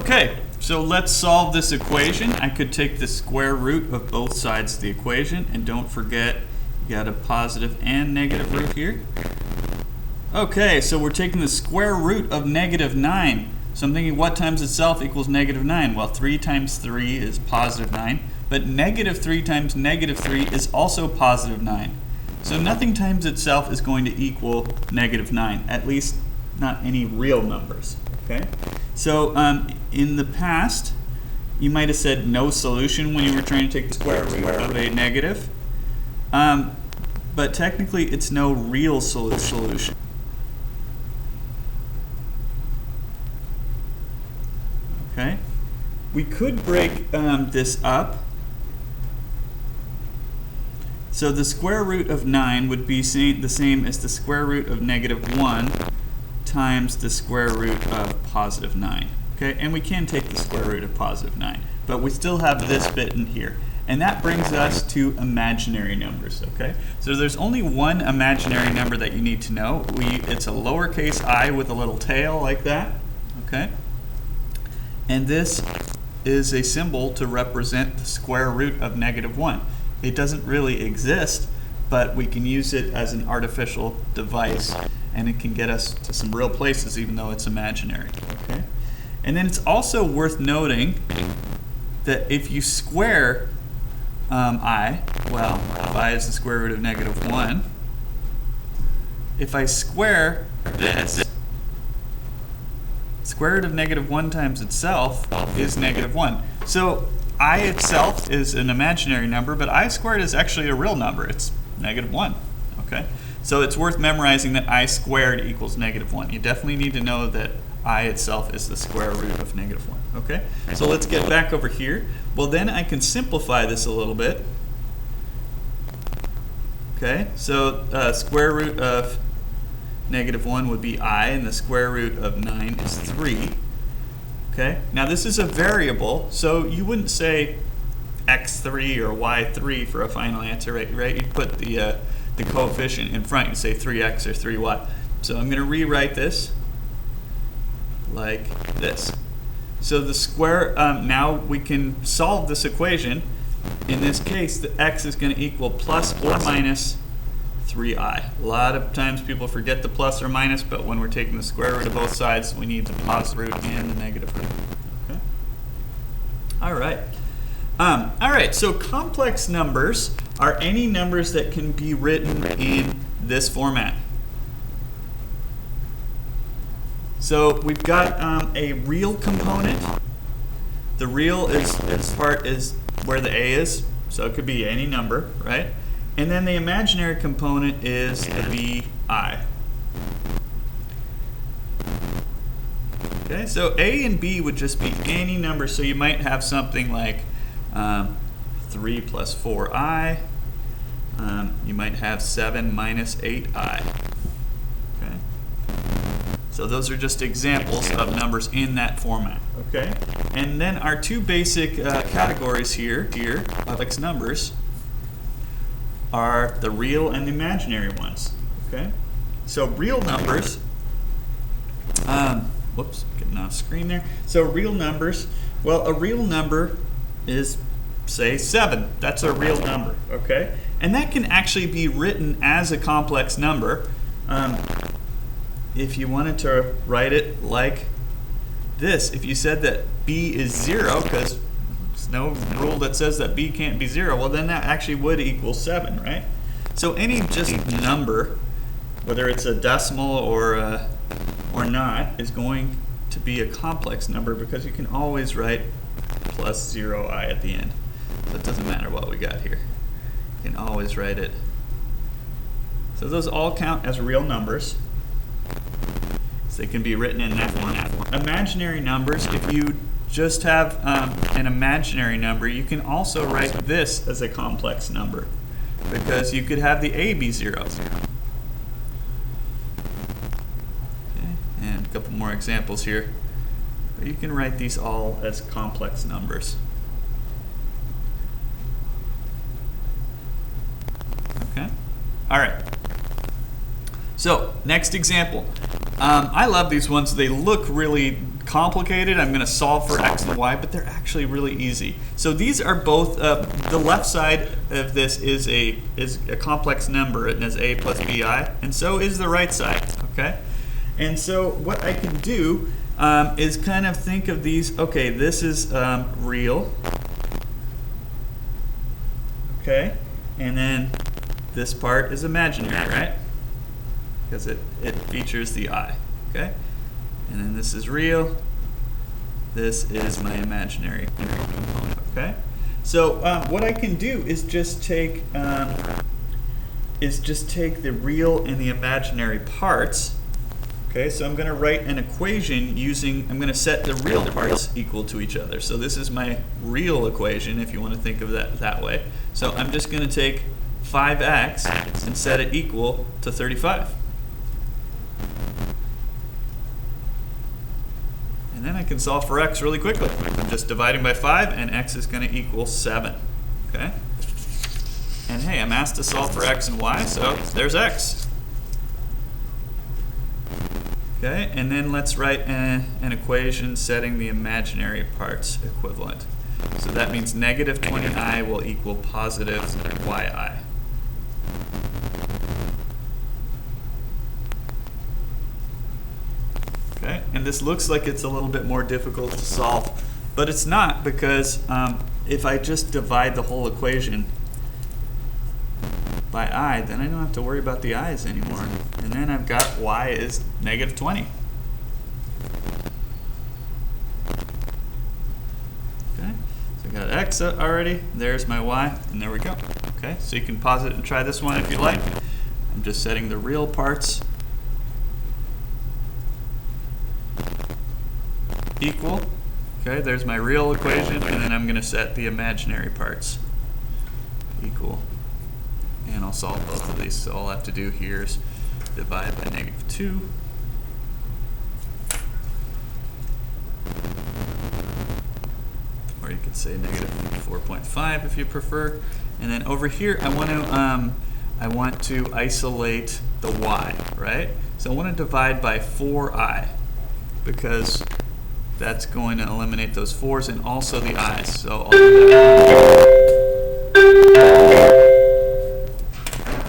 Okay, so let's solve this equation. I could take the square root of both sides of the equation, and don't forget you got a positive and negative root here. Okay, so we're taking the square root of -9. So I'm thinking what times itself equals -9? Well, 3 times 3 is positive 9, but -3 times -3 is also positive 9. So nothing times itself is going to equal -9, at least not any real numbers. Okay, so in the past, you might have said no solution when you were trying to take the square root of a negative, but technically it's no real solution. Okay, we could break this up. So the square root of 9 would be the same as the square root of -1 times the square root of positive 9. Okay, and we can take the square root of positive 9, but we still have this bit in here. And that brings us to imaginary numbers, okay? So there's only one imaginary number that you need to know. It's a lowercase I with a little tail like that, okay? And this is a symbol to represent the square root of -1. It doesn't really exist, but we can use it as an artificial device, and it can get us to some real places even though it's imaginary, okay? And then it's also worth noting that if you square I, well, if I is the square root of -1, if I square this, square root of -1 times itself is -1. So I itself is an imaginary number, but I squared is actually a real number. It's -1, okay? So it's worth memorizing that I squared equals -1. You definitely need to know that I itself is the square root of -1, okay? So let's get back over here. Well, then I can simplify this a little bit. Okay, so square root of -1 would be I, and the square root of 9 is 3. Okay, now this is a variable, so you wouldn't say x3 or y3 for a final answer, right? You'd put the coefficient in front. You'd say 3x or 3y. So I'm going to rewrite this like this. So the square, now we can solve this equation. In this case, the x is going to equal plus or minus 3i. A lot of times people forget the plus or minus, but when we're taking the square root of both sides, we need the positive root and the negative root. Okay. All right. All right, so complex numbers are any numbers that can be written in this format. So we've got a real component. The real part is where the a is, so it could be any number, right? And then the imaginary component is the bi. Okay, so a and b would just be any number. So you might have something like 3 plus 4i. You might have 7 minus 8i. Okay. So those are just examples of numbers in that format. Okay. And then our two basic categories here of complex numbers are the real and the imaginary ones. Okay. So real numbers. Whoops, getting off screen there. So real numbers. Well, a real number is, say, 7. That's a real number. Okay. And that can actually be written as a complex number. If you wanted to write it like this, if you said that b is 0, because there's no rule that says that b can't be 0, well then that actually would equal 7, right? So any just number, whether it's a decimal or not, is going to be a complex number because you can always write plus 0i at the end. So it doesn't matter what we got here. You can always write it. So those all count as real numbers. So they can be written in that format. Imaginary numbers, if you just have an imaginary number, you can also write this as a complex number because you could have the a be 0. Okay. And a couple more examples here. But you can write these all as complex numbers. Okay. All right. So next example. I love these ones. They look really complicated. I'm going to solve for x and y, but they're actually really easy. So these are both, the left side of this is a complex number, and is a plus bi, and so is the right side, okay? And so what I can do is kind of think of these, okay, this is real, okay? And then this part is imaginary, right? Because it features the I, okay? And then this is real. This is my imaginary component, okay? So what I can do is just take the real and the imaginary parts. Okay, so I'm going to write an equation using, I'm going to set the real parts equal to each other. So this is my real equation, if you want to think of that way. So I'm just going to take 5x and set it equal to 35. And then I can solve for x really quickly. I'm just dividing by 5, and x is going to equal 7. Okay? And hey, I'm asked to solve for x and y, so there's x. Okay, and then let's write an equation setting the imaginary parts equivalent. So that means negative 20i will equal positive yi. Okay, and this looks like it's a little bit more difficult to solve, but it's not, because if I just divide the whole equation by I, then I don't have to worry about the i's anymore. And then I've got y is negative 20. Okay, so I got x already. There's my y, and there we go. Okay, so you can pause it and try this one if you like. I'm just setting the real parts equal. Okay, there's my real equation, and then I'm going to set the imaginary parts equal. And I'll solve both of these. So all I have to do here is divide by negative 2. Or you could say negative 4.5 if you prefer. And then over here, I want to isolate the y, right? So I want to divide by 4i, because that's going to eliminate those 4's and also the i's. So I'll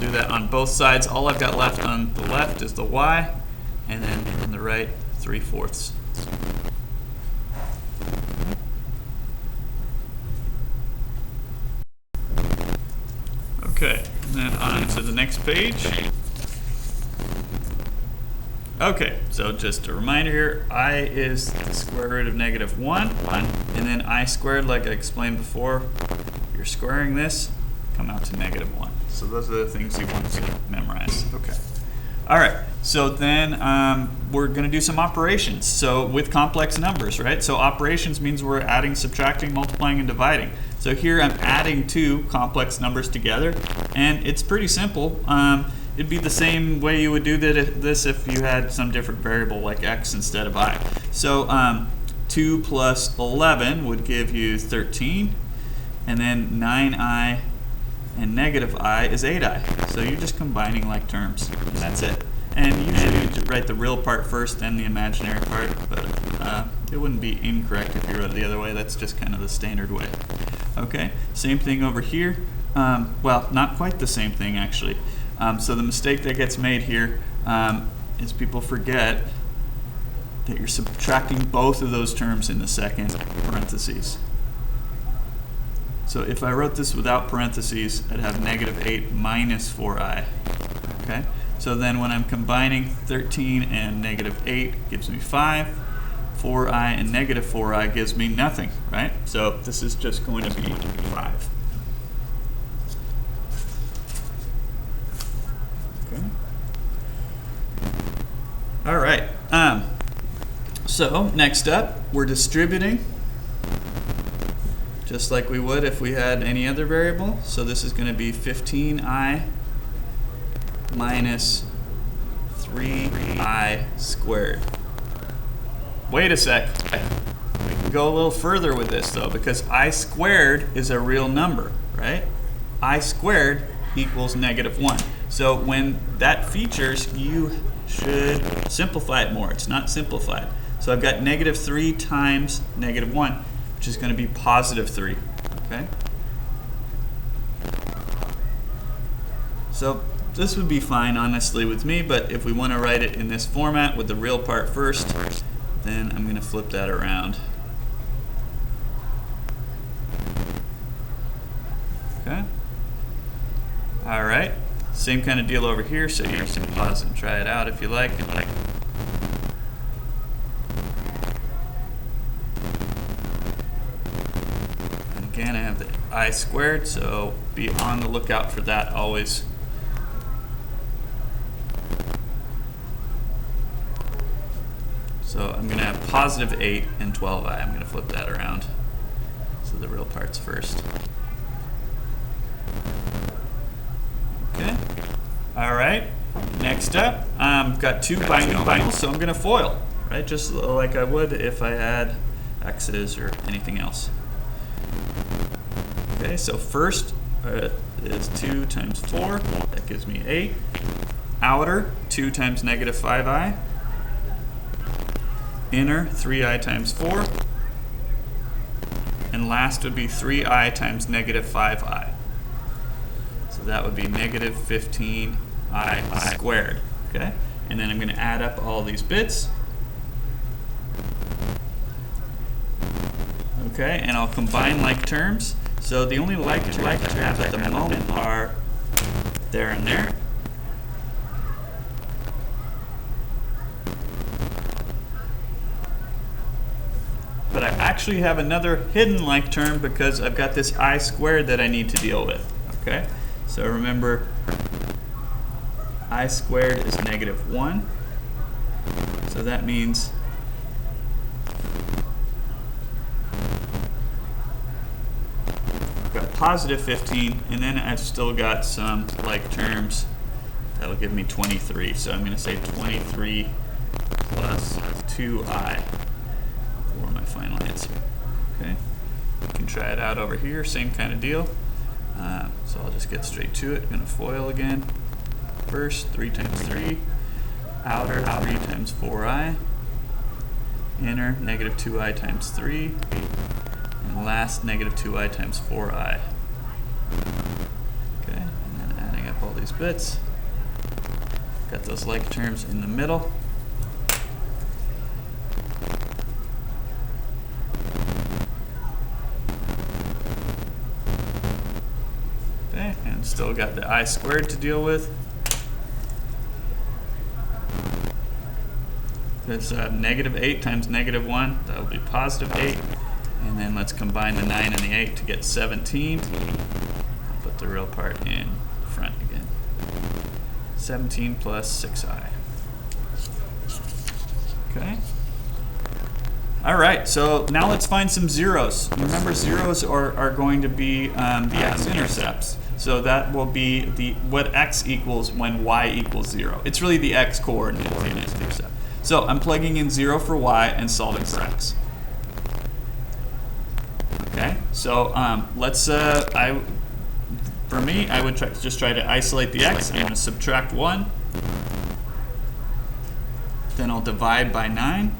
do that on both sides. All I've got left on the left is the y, and then on the right, 3/4. Okay, and then on to the next page. Okay, so just a reminder here, I is the square root of negative 1, and then I squared, like I explained before, if you're squaring this, come out to negative 1. So those are the things you want to memorize. Okay. All right, so then we're going to do some operations. So with complex numbers, right? So operations means we're adding, subtracting, multiplying, and dividing. So here I'm adding two complex numbers together, and it's pretty simple. It'd be the same way you would do this if you had some different variable like x instead of I. So 2 plus 11 would give you 13, and then 9i and negative I is 8i. So you're just combining like terms, and that's it. And usually you write the real part first and the imaginary part, but it wouldn't be incorrect if you wrote it the other way. That's just kind of the standard way. Okay, same thing over here. Well, not quite the same thing actually. So the mistake that gets made here is people forget that you're subtracting both of those terms in the second parentheses. So if I wrote this without parentheses, I'd have negative 8 minus 4i. Okay? So then when I'm combining 13 and negative 8 gives me 5. 4i and negative 4i gives me nothing, right? So this is just going to be 5. Okay. All right. So next up, we're distributing, just like we would if we had any other variable. So this is going to be 15i minus 3i squared. Wait a sec. We can go a little further with this though, because I squared is a real number, right? I squared equals negative 1. So when that features, you should simplify it more. It's not simplified. So I've got negative 3 times negative 1, which is going to be positive 3. Okay? So this would be fine, honestly, with me, but if we want to write it in this format with the real part first, then I'm going to flip that around. Okay? All right. Same kind of deal over here, so you can pause and try it out if you like. And again, I have the I squared, so be on the lookout for that always. So I'm going to have positive 8 and 12i. I'm going to flip that around. So the real parts first. Okay. All right. Next up, I've got two binomials, so I'm going to FOIL, right? Just like I would if I had x's or anything else. Okay, so first is 2 times 4. That gives me 8. Outer, 2 times negative 5i. Inner, 3i times 4. And last would be 3i times negative 5i. So that would be negative 15i squared. Okay? And then I'm going to add up all these bits. Okay, and I'll combine like terms. So the only like terms I have at the moment are there and there. But I actually have another hidden like term because I've got this I squared that I need to deal with. Okay? So remember, I squared is negative 1. So that means I've got positive 15, and then I've still got some like terms that'll give me 23. So I'm going to say 23 plus 2i. For my final answer. Okay, you can try it out over here, same kind of deal. So I'll just get straight to it. I'm going to FOIL again. First, 3 times 3. Outer, 3 times 4i. Inner, negative 2i times 3. And last, negative 2i times 4i. Okay, and then adding up all these bits. Got those like terms in the middle. And still got the I squared to deal with. There's negative 8 times negative 1. That will be positive 8. And then let's combine the 9 and the 8 to get 17. I'll put the real part in front again. 17 plus 6i. Okay. All right, so now let's find some zeros. Remember, zeros are going to be the x-intercepts. So that will be what x equals when y equals 0. It's really the x coordinate of the intercept. So I'm plugging in 0 for y and solving for x. Okay, so for me, I would just try to isolate the x. I'm going to subtract 1. Then I'll divide by 9.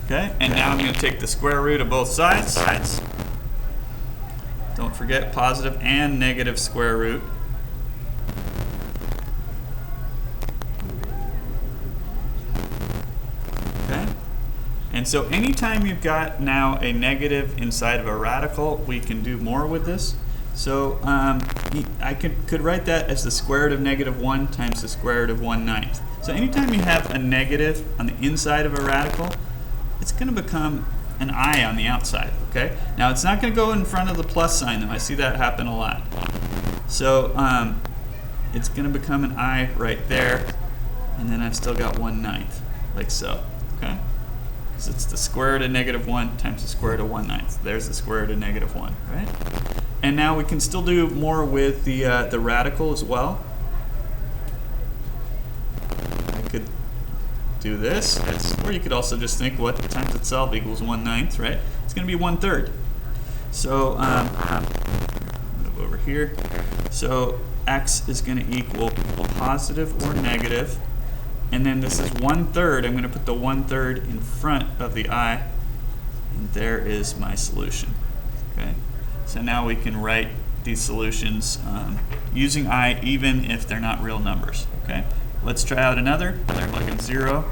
Okay, and now I'm going to take the square root of both sides. Don't forget positive and negative square root. Okay, and so anytime you've got now a negative inside of a radical, we can do more with this. So I could write that as the square root of negative 1 times the square root of 1/9. So anytime you have a negative on the inside of a radical, it's going to become an I on the outside, okay? Now, it's not going to go in front of the plus sign, though. I see that happen a lot. So it's going to become an I right there, and then I've still got 1/9, like so, okay? Because it's the square root of negative 1 times the square root of 1/9. There's the square root of negative 1, right? And now we can still do more with the radical as well. Do this, or you could also just think what times itself equals 1/9, right? It's going to be 1/3. So move over here. So x is going to equal positive or negative and then this is 1/3. I'm going to put the 1/3 in front of the I, and there is my solution. Okay, so now we can write these solutions using I even if they're not real numbers. Okay, let's try out another. Plug in 0.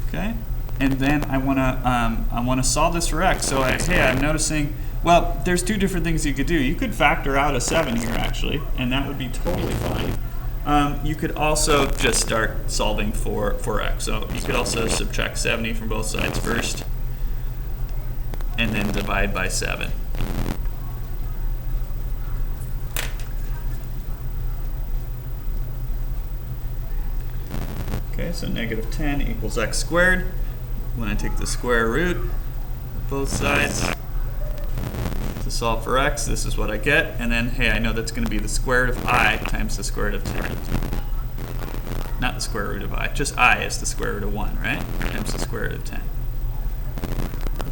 Okay, and then I want to solve this for x. So I'm noticing. Well, there's two different things you could do. You could factor out a 7 here actually, and that would be totally fine. You could also just start solving for x. So you could also subtract 70 from both sides first, and then divide by 7. Okay, so negative 10 equals x squared. When I take the square root of both sides to solve for x, this is what I get. And then, hey, I know that's going to be the square root of I times the square root of 10. Not the square root of I, just I is the square root of 1, right? Times the square root of 10.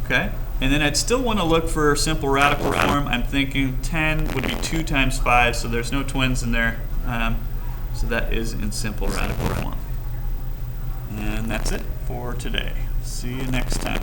Okay, and then I'd still want to look for simple radical form. I'm thinking 10 would be 2 times 5, so there's no twins in there. So that is in simple radical form. And that's it for today. See you next time.